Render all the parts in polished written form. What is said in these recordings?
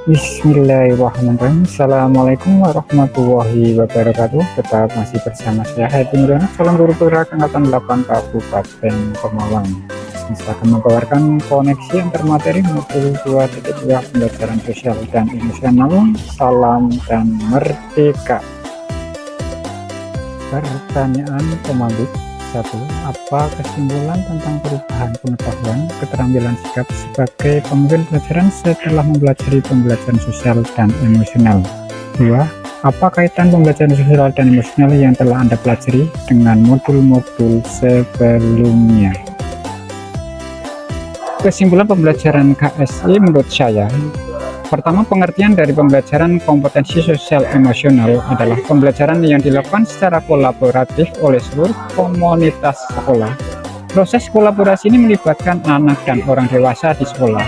Bismillahirrahmanirrahim. Assalamualaikum warahmatullahi wabarakatuh. Tetap masih bersama saya Hadi Nurana, calon guru penggerak angkatan 8 Kabupaten Pemalang. Saya akan membawakan koneksi antar materi modul 2.2 pembelajaran sosial dan emosional. Salam dan merdeka. Pertanyaan pemandu. 1. Apa kesimpulan tentang perubahan pengetahuan keterampilan sikap sebagai pemimpin pelajaran setelah mempelajari pembelajaran sosial dan emosional? 2. Apa kaitan pembelajaran sosial dan emosional yang telah Anda pelajari dengan modul-modul sebelumnya? Kesimpulan pembelajaran KSI menurut saya: pertama, pengertian dari pembelajaran kompetensi sosial emosional adalah pembelajaran yang dilakukan secara kolaboratif oleh seluruh komunitas sekolah. Proses kolaborasi ini melibatkan anak dan orang dewasa di sekolah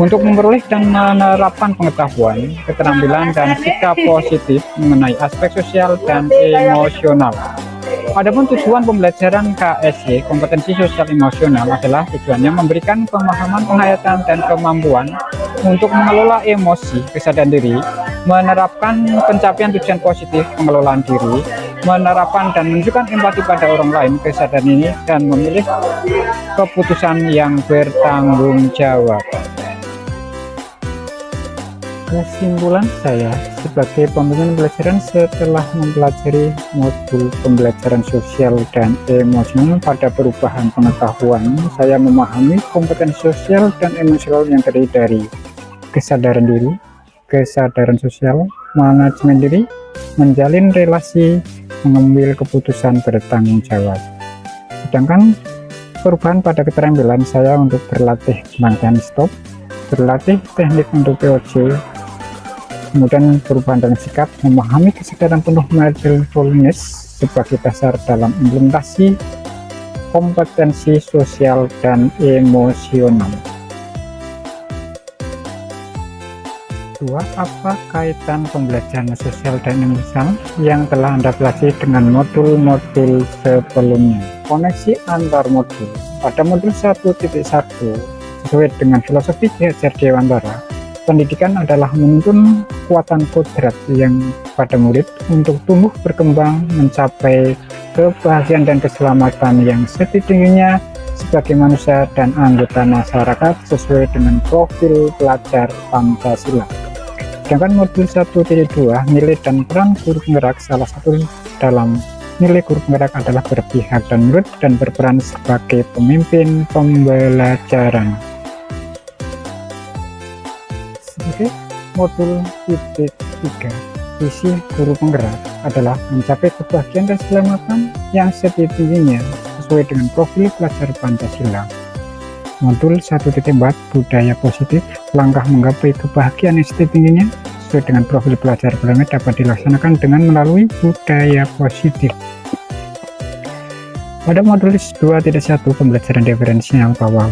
untuk memperoleh dan menerapkan pengetahuan, keterampilan, dan sikap positif mengenai aspek sosial dan emosional. Adapun tujuan pembelajaran KSE, kompetensi sosial emosional, adalah tujuannya memberikan pemahaman, penghayatan, dan kemampuan untuk mengelola emosi, kesadaran diri, menerapkan pencapaian tujuan positif, pengelolaan diri, menerapkan dan menunjukkan empati pada orang lain, kesadaran ini, dan memilih keputusan yang bertanggung jawab. Kesimpulan saya sebagai pemimpin pelajaran setelah mempelajari modul pembelajaran sosial dan emosional pada perubahan pengetahuan, saya memahami kompetensi sosial dan emosional yang terdiri dari kesadaran diri, kesadaran sosial, manajemen diri, menjalin relasi, mengambil keputusan, bertanggung jawab. Sedangkan perubahan pada keterampilan saya untuk berlatih latihan stop, berlatih teknik untuk POC, kemudian perubahan dalam sikap, memahami kesadaran penuh mindfulness sebagai dasar dalam implementasi kompetensi sosial dan emosional. 2. Apa kaitan pembelajaran sosial dan emosional yang telah Anda pelajari dengan modul-modul sebelumnya? Koneksi antar modul. Pada modul 1.1, sesuai dengan filosofi Ki Hajar Dewantara, pendidikan adalah menuntun kekuatan kodrat yang pada murid untuk tumbuh berkembang mencapai kebahagiaan dan keselamatan yang setinggi-tingginya sebagai manusia dan anggota masyarakat sesuai dengan profil pelajar Pancasila. Sedangkan modul 1.2, nilai dan peran guru penggerak, salah satu dalam nilai guru penggerak adalah berpihak dan murid dan berperan sebagai pemimpin pembelajaran. Sebagai modul titik 3, visi guru penggerak adalah mencapai kebahagiaan dan keselamatan yang setinggi-tingginya sesuai dengan profil pelajar Pancasila. Modul 1.4, budaya positif, langkah menggapai kebahagiaan yang setinggi-tingginya sesuai dengan profil pelajar Pancasila dapat dilaksanakan dengan melalui budaya positif. Pada modul 2.1, pembelajaran diferensial, bahwa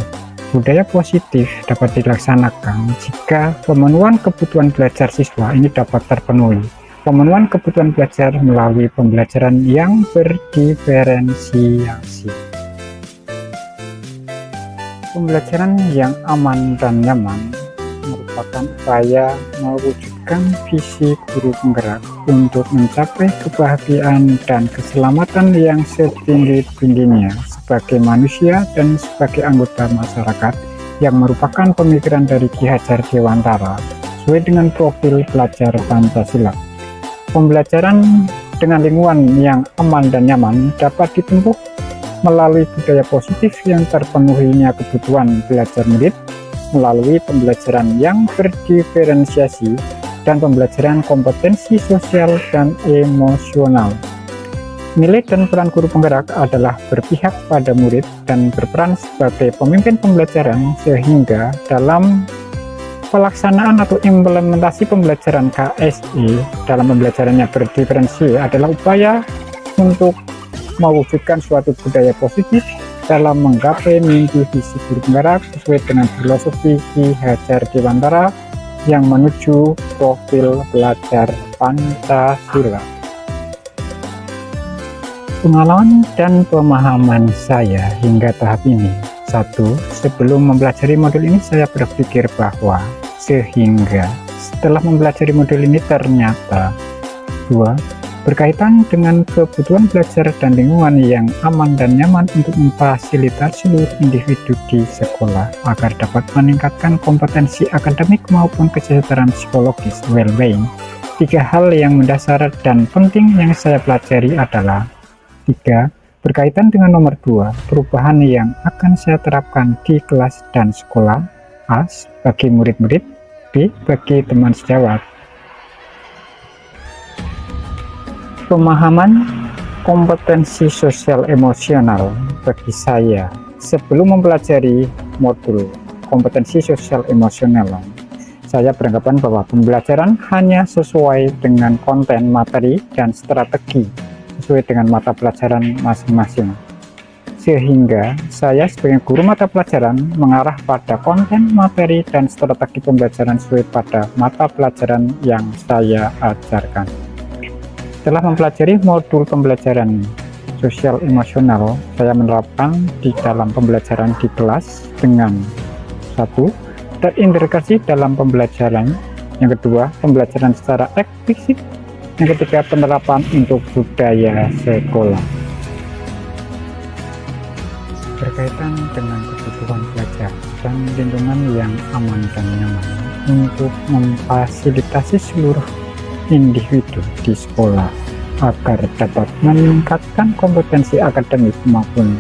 budaya positif dapat dilaksanakan jika pemenuhan kebutuhan belajar siswa ini dapat terpenuhi. Pemenuhan kebutuhan belajar melalui pembelajaran yang berdiferensiasi. Pembelajaran yang aman dan nyaman merupakan upaya mewujudkan visi guru penggerak untuk mencapai kebahagiaan dan keselamatan yang setinggi-tingginya sebagai manusia dan sebagai anggota masyarakat yang merupakan pemikiran dari Ki Hajar Dewantara sesuai dengan profil pelajar Pancasila. Pembelajaran dengan lingkungan yang aman dan nyaman dapat ditempuh melalui budaya positif yang terpenuhinya kebutuhan belajar murid, melalui pembelajaran yang berdiferensiasi, dan pembelajaran kompetensi sosial dan emosional. Nilai dan peran guru penggerak adalah berpihak pada murid dan berperan sebagai pemimpin pembelajaran, sehingga dalam pelaksanaan atau implementasi pembelajaran KSE dalam pembelajarannya berdiferensi adalah upaya untuk mewujudkan suatu budaya positif dalam menggapai mimpi visi guru penggerak sesuai dengan filosofi Ki Hajar Dewantara yang menuju profil pelajar Pancasila. Pengalaman dan pemahaman saya hingga tahap ini: 1. Sebelum mempelajari modul ini saya berpikir bahwa sehingga setelah mempelajari modul ini ternyata 2. Berkaitan dengan kebutuhan belajar dan lingkungan yang aman dan nyaman untuk memfasilitasi seluruh individu di sekolah agar dapat meningkatkan kompetensi akademik maupun kesejahteraan psikologis well-being. 3 hal yang mendasar dan penting yang saya pelajari adalah 3. Berkaitan dengan nomor 2, perubahan yang akan saya terapkan di kelas dan sekolah. A. Bagi murid-murid. B. Bagi teman sejawat. Pemahaman kompetensi sosial emosional bagi saya sebelum mempelajari modul kompetensi sosial emosional, saya beranggapan bahwa pembelajaran hanya sesuai dengan konten, materi, dan strategi sesuai dengan mata pelajaran masing-masing, sehingga saya sebagai guru mata pelajaran mengarah pada konten, materi, dan strategi pembelajaran sesuai pada mata pelajaran yang saya ajarkan. Setelah mempelajari modul pembelajaran sosial emosional, saya menerapkan di dalam pembelajaran di kelas dengan 1. Terintegrasi dalam pembelajaran. Yang kedua, pembelajaran secara eksplisit. Yang ketiga, penerapan untuk budaya sekolah. Berkaitan dengan kebutuhan belajar dan lingkungan yang aman dan nyaman untuk memfasilitasi seluruh individu di sekolah agar dapat meningkatkan kompetensi akademik maupun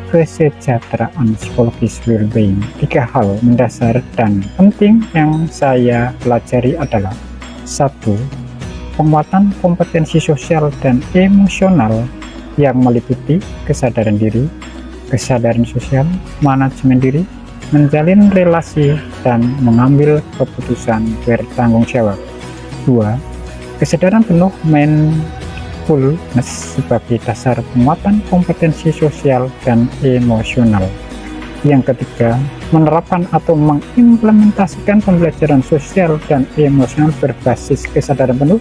kesejahteraan psikologis well-being. 3 hal mendasar dan penting yang saya pelajari adalah 1. Penguatan kompetensi sosial dan emosional yang meliputi kesadaran diri, kesadaran sosial, manajemen diri, menjalin relasi, dan mengambil keputusan bertanggung jawab. 2. Kesadaran penuh mindfulness sebagai dasar penguatan kompetensi sosial dan emosional. Yang ketiga, menerapkan atau mengimplementasikan pembelajaran sosial dan emosional berbasis kesadaran penuh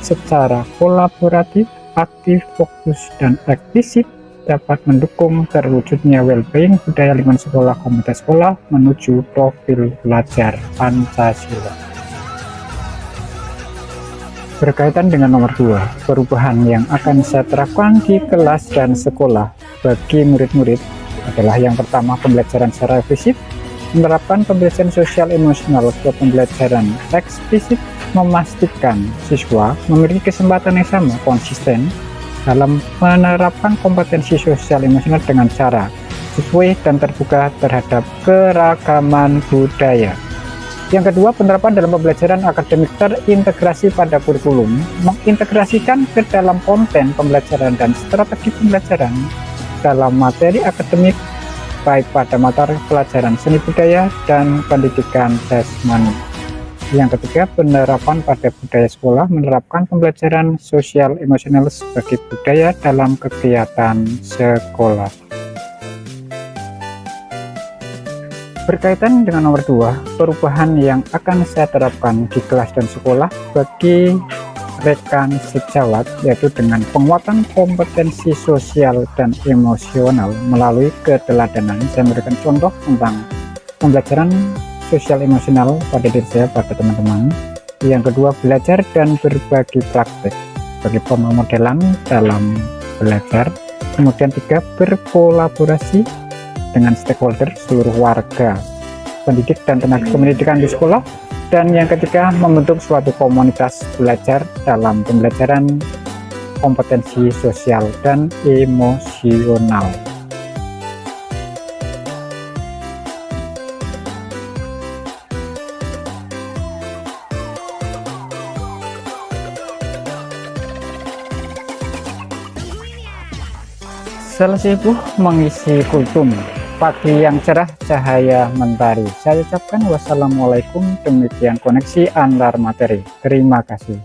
secara kolaboratif, aktif, fokus, dan eksplisit dapat mendukung terwujudnya well-being budaya lingkungan sekolah komunitas sekolah menuju profil belajar Pancasila. Berkaitan dengan nomor 2, perubahan yang akan saya terapkan di kelas dan sekolah bagi murid-murid adalah yang pertama, pembelajaran secara eksplisit, menerapkan pembelajaran sosial emosional ke pembelajaran eksplisit, memastikan siswa memiliki kesempatan yang sama konsisten dalam menerapkan kompetensi sosial emosional dengan cara sesuai dan terbuka terhadap keragaman budaya. Yang kedua, penerapan dalam pembelajaran akademik terintegrasi pada kurikulum, mengintegrasikan ke dalam konten pembelajaran dan strategi pembelajaran dalam materi akademik, baik pada mata pelajaran seni budaya dan pendidikan jasmani. Yang ketiga, penerapan pada budaya sekolah, menerapkan pembelajaran sosial emosional sebagai budaya dalam kegiatan sekolah. Berkaitan dengan nomor 2, perubahan yang akan saya terapkan di kelas dan sekolah bagi rekan sejawat, yaitu dengan penguatan kompetensi sosial dan emosional melalui keteladanan. Saya memberikan contoh tentang pembelajaran sosial emosional pada diri saya, pada teman-teman. Yang kedua, belajar dan berbagi praktek sebagai pemodelan dalam belajar. Kemudian 3, berkolaborasi dengan stakeholder seluruh warga, pendidik dan tenaga kependidikan di sekolah. Dan yang ketiga, membentuk suatu komunitas belajar dalam pembelajaran kompetensi sosial dan emosional. Selesai mengisi kultum. Pagi yang cerah, cahaya mentari. Saya ucapkan wassalamualaikum. Demikian koneksi antar materi. Terima kasih.